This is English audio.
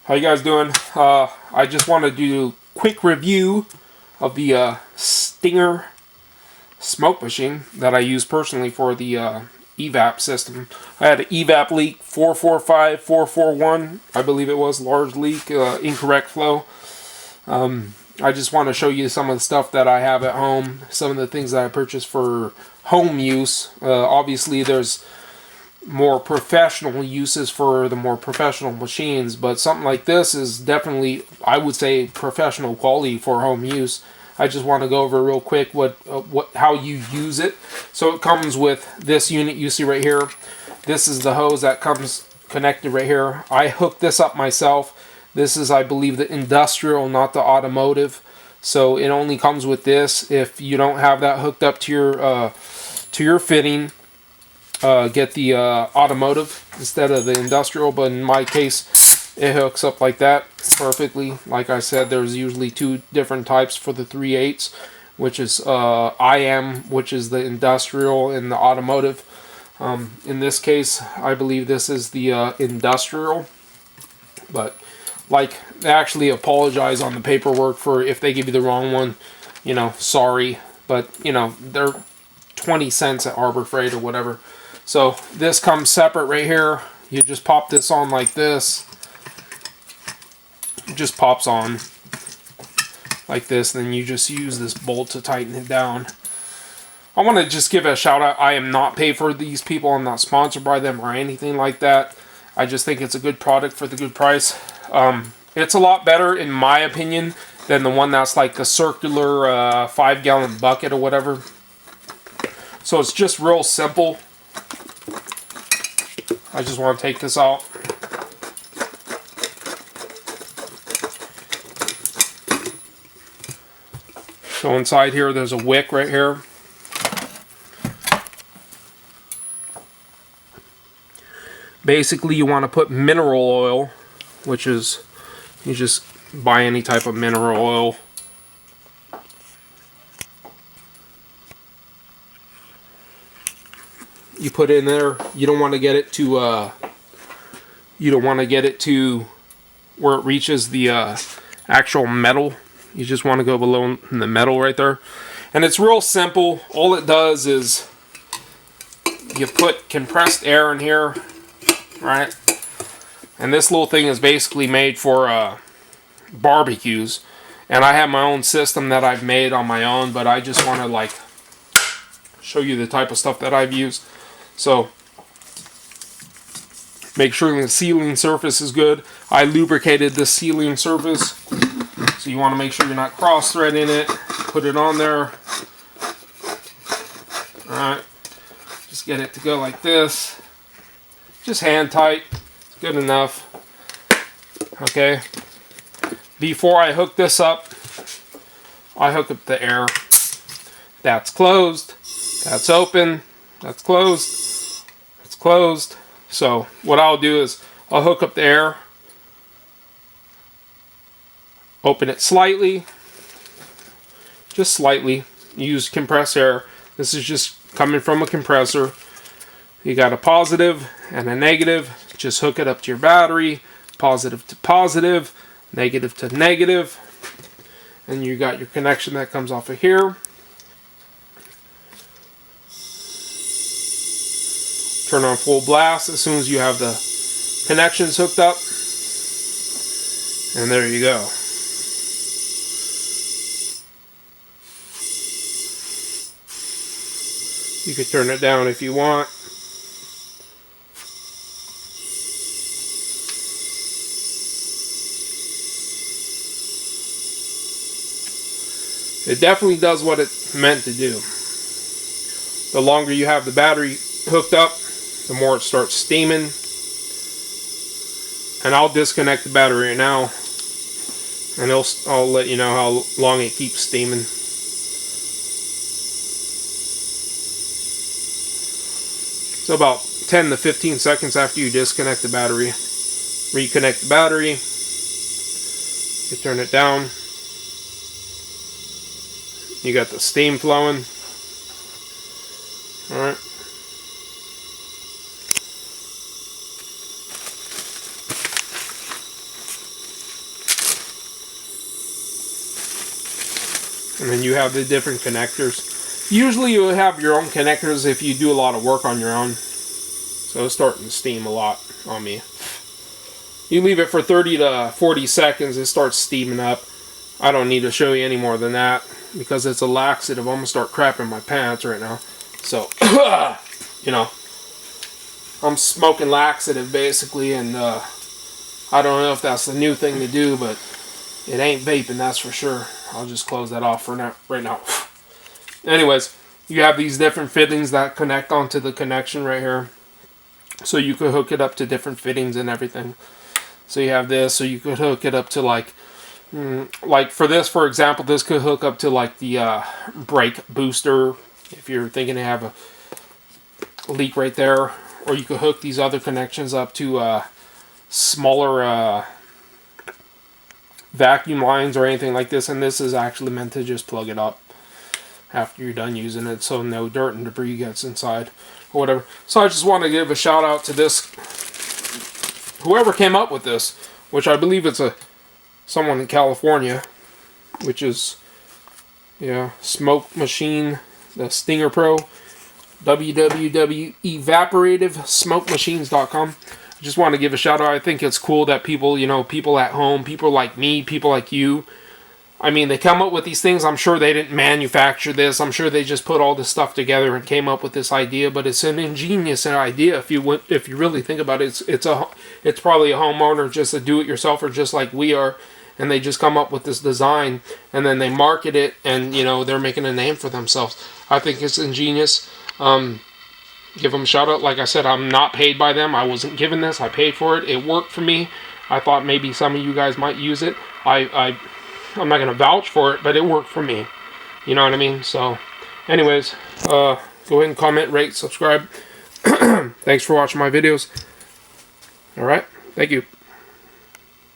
How you guys doing? I just want to do a quick review of the Stinger smoke machine that I use personally for the evap system. I had an evap leak 445441, I believe it was, large leak, incorrect flow. I just want to show you some of the stuff that I have at home, some of the things that I purchased for home use. Obviously there's more professional uses for the more professional machines, but something like this is definitely, I would say, professional quality for home use. I just want to go over real quick how you use it. So it comes with this unit you see right here. This is the hose that comes connected right here. I hooked this up myself. This is, I believe, the industrial, not the automotive. So it only comes with this. If you don't have that hooked up to your fitting, get the automotive instead of the industrial, but in my case it hooks up like that perfectly. Like I said, there's usually two different types for the 3/8, which is IM, which is the industrial, and the automotive. In this case, I believe this is the industrial, but like, they actually apologize on the paperwork for if they give you the wrong one. You know, sorry, but you know, they're 20 cents at Harbor Freight or whatever. So this comes separate right here. You just pop this on like this. It just pops on like this. Then you just use this bolt to tighten it down. I want to just give a shout out. I am not paid for these people. I'm not sponsored by them or anything like that. I just think it's a good product for the good price. It's a lot better, in my opinion, than the one that's like the circular 5-gallon bucket or whatever. So it's just real simple. I just want to take this out. So inside here, there's a wick right here. Basically, you want to put mineral oil, which is, you just buy any type of mineral oil. You put it in there. You don't want to get it to where it reaches the actual metal. You just want to go below in the metal right there. And it's real simple. All it does is you put compressed air in here, right? And this little thing is basically made for barbecues. And I have my own system that I've made on my own, but I just want to like show you the type of stuff that I've used. So make sure the sealing surface is good. I lubricated the sealing surface, so you want to make sure you're not cross-threading it. Put it on there. Alright, just get it to go like this. Just hand tight, it's good enough. Okay, before I hook this up, I hook up the air. That's closed, that's open, that's closed, it's closed. So what I'll do is I'll hook up the air, open it slightly, just slightly, use compressed air. This is just coming from a compressor. You got a positive and a negative. Just hook it up to your battery, positive to positive, negative to negative, and you got your connection that comes off of here. Turn on full blast as soon as you have the connections hooked up, and there you go. You could turn it down if you want. It definitely does what it's meant to do. The longer you have the battery hooked up, the more it starts steaming. And I'll disconnect the battery right now, and I'll let you know how long it keeps steaming. So about 10 to 15 seconds after you disconnect the battery, reconnect the battery, you turn it down, you got the steam flowing. Alright. And then you have the different connectors. Usually you have your own connectors if you do a lot of work on your own. So it's starting to steam a lot on me. You leave it for 30 to 40 seconds, it starts steaming up. I don't need to show you any more than that because it's a laxative. I'm going to start crapping my pants right now. So, you know, I'm smoking laxative basically, and I don't know if that's the new thing to do, but it ain't vaping, that's for sure. I'll just close that off for now, right now. Anyways, you have these different fittings that connect onto the connection right here. So you could hook it up to different fittings and everything. So you have this, so you could hook it up to like for this, for example, this could hook up to like the brake booster if you're thinking to have a leak right there. Or you could hook these other connections up to smaller vacuum lines or anything like this. And this is actually meant to just plug it up after you're done using it, so no dirt and debris gets inside or whatever. So I just want to give a shout out to this, whoever came up with this, which I believe it's someone in California, which is, yeah, Smoke Machine, the Stinger Pro, www.evaporativesmokemachines.com. I just want to give a shout out. I think it's cool that people, you know, people at home, people like me, people like you, I mean, they come up with these things. I'm sure they didn't manufacture this. I'm sure they just put all this stuff together and came up with this idea. But it's an ingenious idea if you really think about it. It's probably a homeowner, just a do-it-yourselfer, just like we are, and they just come up with this design and then they market it, and you know they're making a name for themselves. I think it's ingenious. Give them a shout out. Like I said, I'm not paid by them. I wasn't given this. I paid for it. It worked for me. I thought maybe some of you guys might use it. I'm not going to vouch for it, but it worked for me. You know what I mean? So, anyways, go ahead and comment, rate, subscribe. Thanks for watching my videos. Alright, thank you.